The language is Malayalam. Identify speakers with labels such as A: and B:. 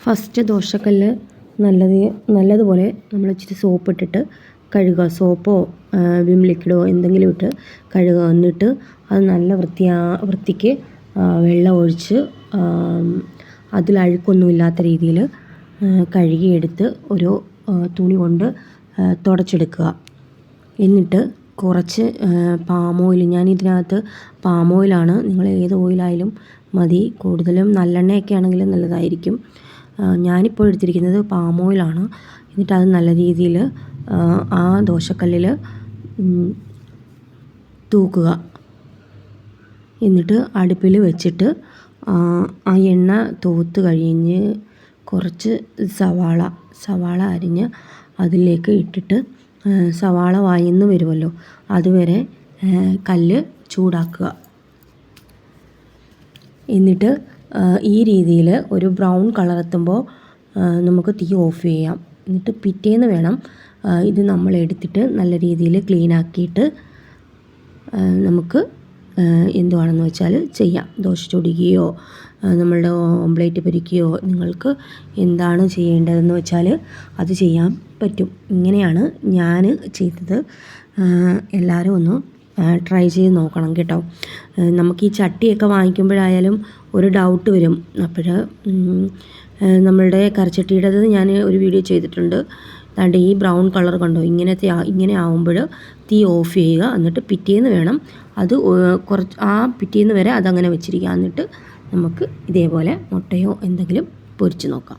A: ഫസ്റ്റ് ദോശക്കല്ല് നല്ലതുപോലെ നമ്മൾ ഇച്ചിരി സോപ്പിട്ടിട്ട് കഴുകുക. സോപ്പോ വിം ലിക്വിഡോ എന്തെങ്കിലും ഇട്ട് കഴുകുക. എന്നിട്ട് അത് നല്ല വൃത്തിക്ക് വെള്ളം ഒഴിച്ച് അതിൽ അഴുക്കൊന്നുമില്ലാത്ത രീതിയിൽ കഴുകിയെടുത്ത് ഒരു തുണി കൊണ്ട് തുടച്ചെടുക്കുക. എന്നിട്ട് കുറച്ച് പാം ഓയിൽ, ഞാൻ ഇതിനകത്ത് പാം ഓയിലാണ്, നിങ്ങൾ ഏത് ഓയിലായാലും മതി, കൂടുതലും നല്ലെണ്ണയൊക്കെ ആണെങ്കിൽ നല്ലതായിരിക്കും. ഞാനിപ്പോൾ എടുത്തിരിക്കുന്നത് പാം ഓയിലാണ്. എന്നിട്ട് അത് നല്ല രീതിയിൽ ആ ദോശക്കല്ലിൽ തൂക്കുക. എന്നിട്ട് അടുപ്പിൽ വെച്ചിട്ട് ആ എണ്ണ തൂത്ത് കഴിഞ്ഞ് കുറച്ച് സവാള അരിഞ്ഞ് അതിലേക്ക് ഇട്ടിട്ട് സവാള വഴന്ന് വരുമല്ലോ, അതുവരെ കല്ല് ചൂടാക്കുക. എന്നിട്ട് ഈ രീതിയിൽ ഒരു ബ്രൗൺ കളർ എത്തുമ്പോൾ നമുക്ക് തീ ഓഫ് ചെയ്യാം. എന്നിട്ട് പിറ്റേന്ന് വേണം ഇത് നമ്മൾ എടുത്തിട്ട് നല്ല രീതിയിൽ ക്ലീൻ ആക്കിയിട്ട് നമുക്ക് എന്തുവാണെന്ന് വെച്ചാൽ ചെയ്യാം. ദോശ ചുടുകയോ നമ്മളുടെ ഓംപ്ലേറ്റ് പൊരിക്കുകയോ നിങ്ങൾക്ക് എന്താണ് ചെയ്യേണ്ടതെന്ന് വെച്ചാൽ അത് ചെയ്യാൻ പറ്റും. ഇങ്ങനെയാണ് ഞാൻ ചെയ്തത്. എല്ലാവരും ഒന്ന് ട്രൈ ചെയ്ത് നോക്കണം കേട്ടോ. നമുക്ക് ഈ ചട്ടിയൊക്കെ വാങ്ങിക്കുമ്പോഴായാലും ഒരു ഡൗട്ട് വരും. അപ്പോൾ നമ്മളുടെ കറിച്ചട്ടിയുടേത് ഞാൻ ഒരു വീഡിയോ ചെയ്തിട്ടുണ്ട്. അതുകൊണ്ട് ഈ ബ്രൗൺ കളർ കണ്ടോ, ഇങ്ങനെ ആവുമ്പോൾ തീ ഓഫ് ചെയ്യുക. എന്നിട്ട് പിറ്റേന്ന് വേണം അത് പിറ്റേന്ന് വരെ അതങ്ങനെ വെച്ചിരിക്കുക. എന്നിട്ട് നമുക്ക് ഇതേപോലെ മുട്ടയോ എന്തെങ്കിലും പൊരിച്ച് നോക്കാം.